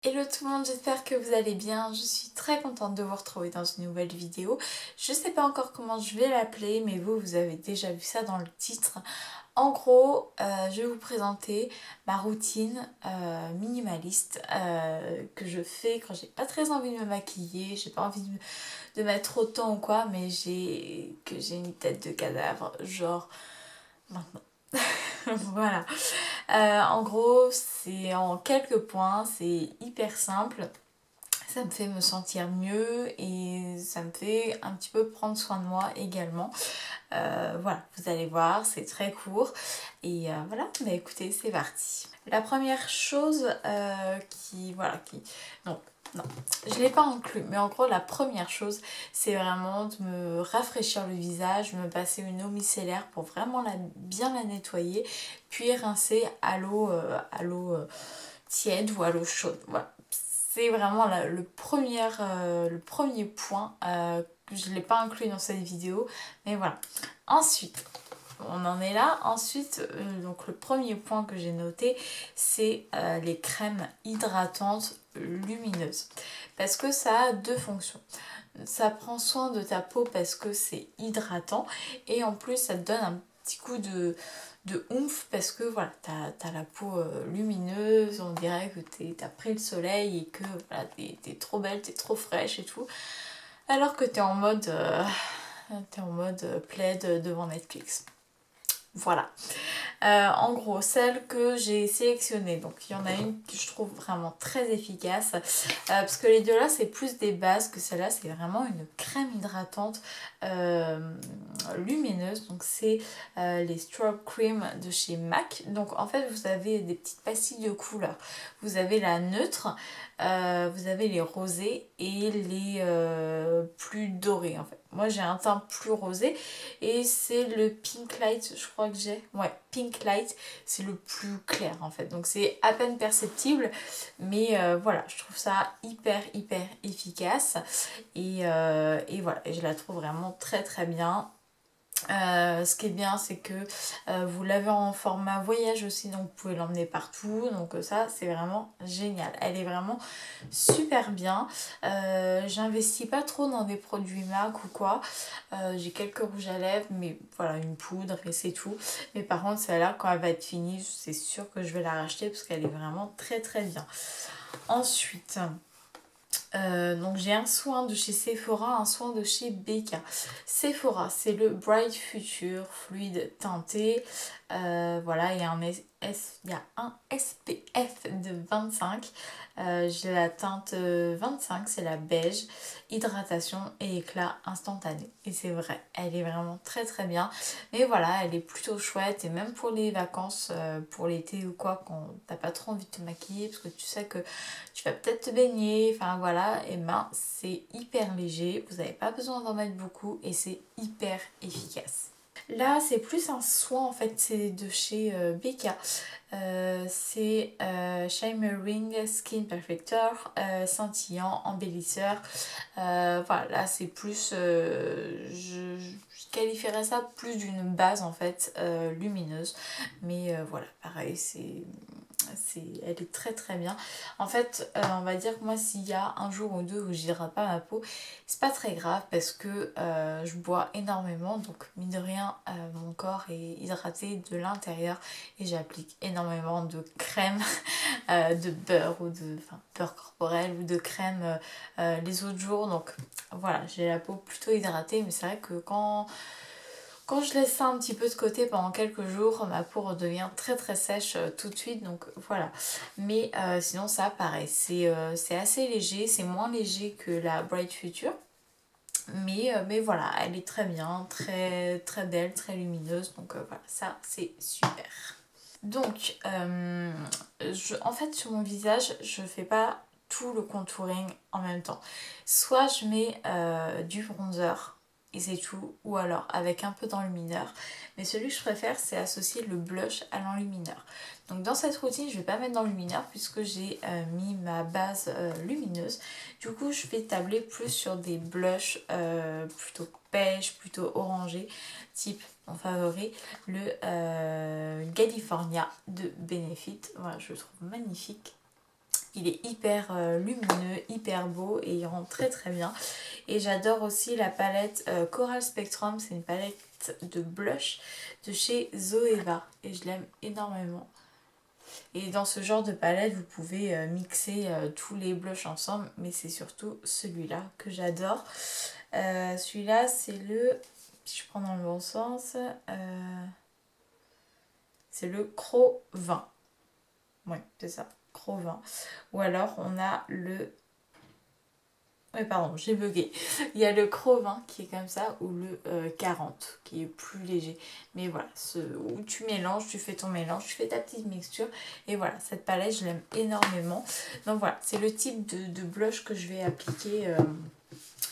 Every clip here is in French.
Hello tout le monde, j'espère que vous allez bien. Je suis très contente de vous retrouver dans une nouvelle vidéo. Je sais pas encore comment je vais l'appeler, mais vous avez déjà vu ça dans le titre. En gros, je vais vous présenter ma routine minimaliste que je fais quand j'ai pas très envie de me maquiller, j'ai pas envie de mettre autant ou quoi, mais j'ai une tête de cadavre, genre maintenant. Voilà. En gros, c'est en quelques points, c'est hyper simple. Ça me fait me sentir mieux et ça me fait un petit peu prendre soin de moi également. Voilà, vous allez voir, c'est très court. Et voilà, bah écoutez, c'est parti. La première chose Non, non, je ne l'ai pas inclus, mais en gros, la première chose, c'est vraiment de me rafraîchir le visage, me passer une eau micellaire pour vraiment bien la nettoyer, puis rincer à l'eau tiède ou à l'eau chaude. Voilà. C'est vraiment le premier point. Je ne l'ai pas inclus dans cette vidéo, mais voilà. Ensuite, on en est là. Ensuite, donc le premier point que j'ai noté, c'est les crèmes hydratantes lumineuses. Parce que ça a deux fonctions. Ça prend soin de ta peau parce que c'est hydratant et en plus ça te donne un petit coup de oomph parce que voilà, t'as la peau lumineuse, on dirait que t'as pris le soleil et que voilà, t'es trop belle, t'es trop fraîche et tout. Alors que t'es en mode plaid devant Netflix. Voilà. En gros, celle que j'ai sélectionnée, donc il y en a une que je trouve vraiment très efficace, parce que les deux là c'est plus des bases, que celle-là c'est vraiment une crème hydratante lumineuse, donc c'est les Strobe Cream de chez MAC. Donc en fait vous avez des petites pastilles de couleurs, vous avez la neutre, vous avez les rosés et les plus dorés en fait. Moi j'ai un teint plus rosé et c'est le Pink Light, je crois que j'ai. Ouais, Pink Light, c'est le plus clair en fait. Donc c'est à peine perceptible, mais voilà, je trouve ça hyper efficace. Et voilà, et je la trouve vraiment très bien. Ce qui est bien, c'est que vous l'avez en format voyage aussi, donc vous pouvez l'emmener partout. Donc ça, c'est vraiment génial. Elle est vraiment super bien. J'investis pas trop dans des produits MAC ou quoi. J'ai quelques rouges à lèvres, mais voilà, une poudre et c'est tout. Mais par contre, celle-là, quand elle va être finie, c'est sûr que je vais la racheter parce qu'elle est vraiment très bien. Ensuite... donc j'ai un soin de chez Sephora, un soin de chez BK. Sephora, c'est le Bright Future fluide teinté. Voilà, il y a un SPF de 25. J'ai la teinte 25, c'est la beige, hydratation et éclat instantané. Et c'est vrai, elle est vraiment très bien. Mais voilà, elle est plutôt chouette et même pour les vacances, pour l'été ou quoi, quand t'as pas trop envie de te maquiller parce que tu sais que tu vas peut-être te baigner, enfin voilà, et ben c'est hyper léger, vous n'avez pas besoin d'en mettre beaucoup et c'est hyper efficace. Là, c'est plus un soin en fait, c'est de chez BK. C'est Shimmering Skin Perfector, scintillant, embellisseur. Voilà, là c'est plus, je qualifierais ça plus d'une base en fait lumineuse. Mais voilà, pareil, elle est très bien. En fait, on va dire que moi, s'il y a un jour ou deux où j'hydrate pas ma peau, c'est pas très grave parce que je bois énormément. Donc, mine de rien, mon corps est hydraté de l'intérieur et j'applique énormément de crème, de beurre ou beurre corporel ou de crème les autres jours. Donc, voilà, j'ai la peau plutôt hydratée, mais c'est vrai que quand je laisse ça un petit peu de côté pendant quelques jours, ma peau redevient très sèche tout de suite, donc voilà. Mais sinon ça pareil, c'est assez léger, c'est moins léger que la Bright Future. Mais voilà, elle est très bien, très belle, très lumineuse, donc voilà, ça c'est super. Donc, en fait sur mon visage, je fais pas tout le contouring en même temps. Soit je mets du bronzer, et c'est tout, ou alors avec un peu d'enlumineur, mais celui que je préfère c'est associer le blush à l'enlumineur. Donc dans cette routine je vais pas mettre d'enlumineur puisque j'ai mis ma base lumineuse. Du coup je vais tabler plus sur des blushs plutôt beige, plutôt orangé, type mon favori, le California de Benefit. Voilà, je le trouve magnifique. Il est hyper lumineux, hyper beau et il rend très très bien. Et j'adore aussi la palette Coral Spectrum, c'est une palette de blush de chez Zoeva et je l'aime énormément. Et dans ce genre de palette, vous pouvez mixer tous les blushs ensemble, mais c'est surtout celui-là que j'adore. Celui-là, c'est le, si je prends dans le bon sens, c'est le Croc 20. Oui, c'est ça, Croc 20. Ou alors, on a le... Oui, pardon, j'ai bugué. Il y a le Croc 20 qui est comme ça, ou le 40 qui est plus léger. Mais voilà, où tu mélanges, tu fais ton mélange, tu fais ta petite mixture. Et voilà, cette palette, je l'aime énormément. Donc voilà, c'est le type de blush que je vais appliquer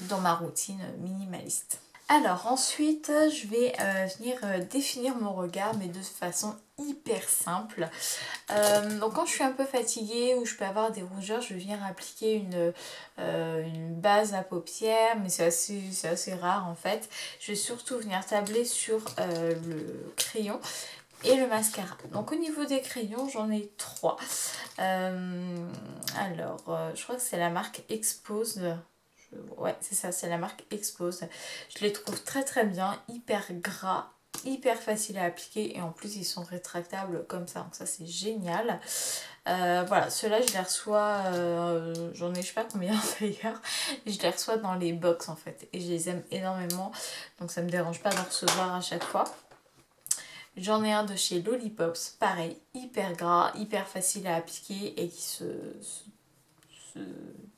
dans ma routine minimaliste. Alors ensuite, je vais venir définir mon regard, mais de façon hyper simple. Donc quand je suis un peu fatiguée ou je peux avoir des rougeurs, je vais venir appliquer une base à paupières, mais c'est assez rare en fait. Je vais surtout venir tabler sur le crayon et le mascara. Donc au niveau des crayons, j'en ai 3. Je crois que c'est la marque Expose. Ouais, c'est ça, c'est la marque Expose. Je les trouve très très bien, hyper gras, hyper facile à appliquer et en plus ils sont rétractables comme ça, donc ça c'est génial. Voilà, ceux-là je les reçois, j'en ai je sais pas combien d'ailleurs, je les reçois dans les box en fait et je les aime énormément, donc ça me dérange pas d'en recevoir à chaque fois. J'en ai un de chez Lollipops, pareil, hyper gras, hyper facile à appliquer et qui se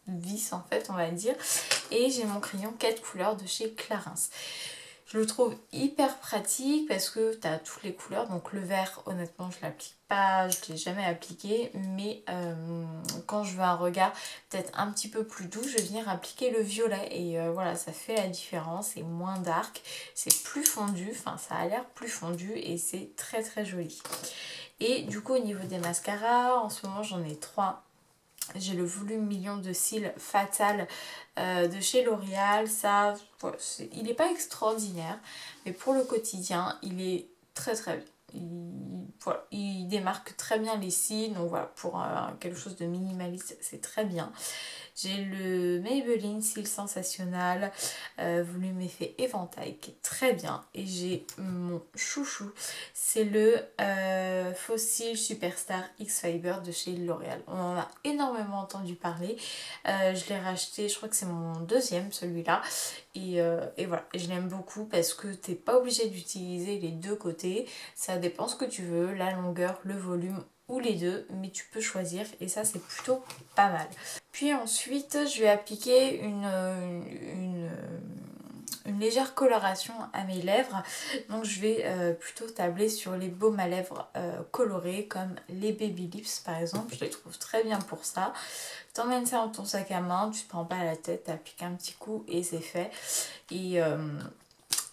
visse en fait on va dire. Et j'ai mon crayon 4 couleurs de chez Clarins. Je le trouve hyper pratique parce que tu as toutes les couleurs. Donc le vert, honnêtement, je ne l'applique pas, je ne l'ai jamais appliqué. Mais quand je veux un regard peut-être un petit peu plus doux, je vais venir appliquer le violet. Et voilà, ça fait la différence. C'est moins dark, c'est plus fondu. Enfin, ça a l'air plus fondu et c'est très très joli. Et du coup, au niveau des mascaras, en ce moment, j'en ai 3. J'ai le volume million de cils Fatal de chez L'Oréal. Ça, voilà, il n'est pas extraordinaire, mais pour le quotidien, il est très très bien. Il démarque très bien les cils, donc voilà, pour quelque chose de minimaliste, c'est très bien. J'ai le Maybelline Cils Sensationnel volume effet éventail qui est très bien. Et j'ai mon chouchou, c'est le Fossil Superstar X-Fiber de chez L'Oréal. On en a énormément entendu parler. Je l'ai racheté, je crois que c'est mon deuxième celui-là. Et voilà, et je l'aime beaucoup parce que t'es pas obligé d'utiliser les deux côtés. Ça dépend ce que tu veux, la longueur, le volume ou les deux, mais tu peux choisir et ça c'est plutôt pas mal. Puis ensuite je vais appliquer une légère coloration à mes lèvres, donc je vais plutôt tabler sur les baumes à lèvres colorés comme les Baby Lips par exemple, je les trouve très bien pour ça. T'emmènes ça dans ton sac à main, tu te prends pas la tête, t'appliques un petit coup et c'est fait.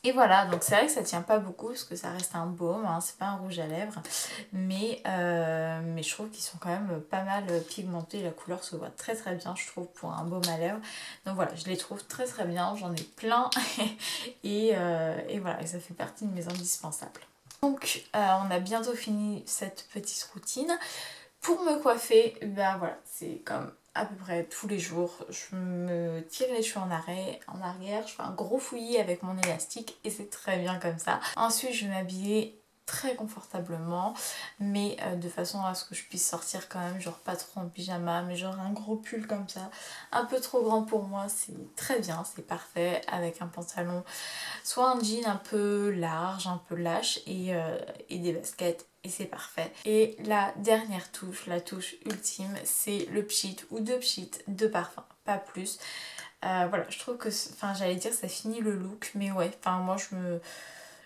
Et voilà, donc c'est vrai que ça tient pas beaucoup parce que ça reste un baume, hein, c'est pas un rouge à lèvres, mais je trouve qu'ils sont quand même pas mal pigmentés, la couleur se voit très très bien je trouve pour un baume à lèvres. Donc voilà, je les trouve très très bien, j'en ai plein et voilà, et ça fait partie de mes indispensables. Donc on a bientôt fini cette petite routine. Pour me coiffer, ben voilà, c'est comme à peu près tous les jours, je me tire les cheveux en arrière, je fais un gros fouillis avec mon élastique et c'est très bien comme ça. Ensuite je vais m'habiller très confortablement, mais de façon à ce que je puisse sortir quand même, genre pas trop en pyjama, mais genre un gros pull comme ça, un peu trop grand pour moi, c'est très bien, c'est parfait, avec un pantalon, soit un jean un peu large, un peu lâche et des baskets. Et c'est parfait. Et la dernière touche, la touche ultime, c'est le pchit ou deux pchits de parfum, pas plus. Voilà, je trouve que, enfin j'allais dire ça finit le look, mais ouais, enfin moi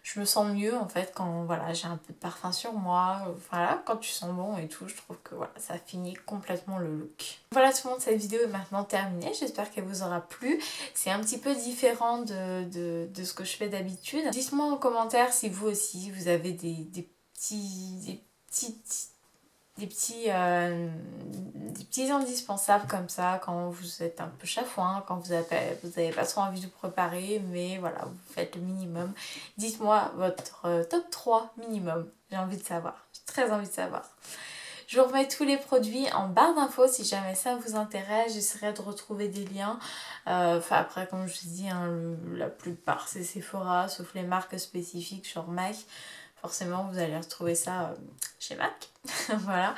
je me sens mieux en fait quand voilà, j'ai un peu de parfum sur moi, voilà, quand tu sens bon et tout, je trouve que voilà, ça finit complètement le look. Voilà tout le monde, cette vidéo est maintenant terminée, j'espère qu'elle vous aura plu. C'est un petit peu différent de ce que je fais d'habitude. Dites-moi en commentaire si vous aussi vous avez des petits indispensables comme ça quand vous êtes un peu chafouin, quand vous avez pas trop envie de vous préparer, mais voilà, vous faites le minimum. Dites-moi votre top 3 minimum, j'ai envie de savoir, j'ai très envie de savoir. Je vous remets tous les produits en barre d'infos si jamais ça vous intéresse. J'essaierai de retrouver des liens. Enfin après comme je vous dis, hein, la plupart c'est Sephora, sauf les marques spécifiques sur MAC. Forcément vous allez retrouver ça chez MAC. Voilà.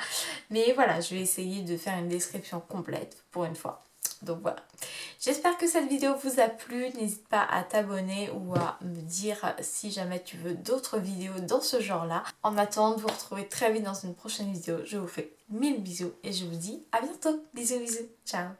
Mais voilà, je vais essayer de faire une description complète pour une fois. Donc voilà. J'espère que cette vidéo vous a plu. N'hésite pas à t'abonner ou à me dire si jamais tu veux d'autres vidéos dans ce genre-là. En attendant de vous retrouver très vite dans une prochaine vidéo, je vous fais 1000 bisous et je vous dis à bientôt. Bisous bisous. Ciao.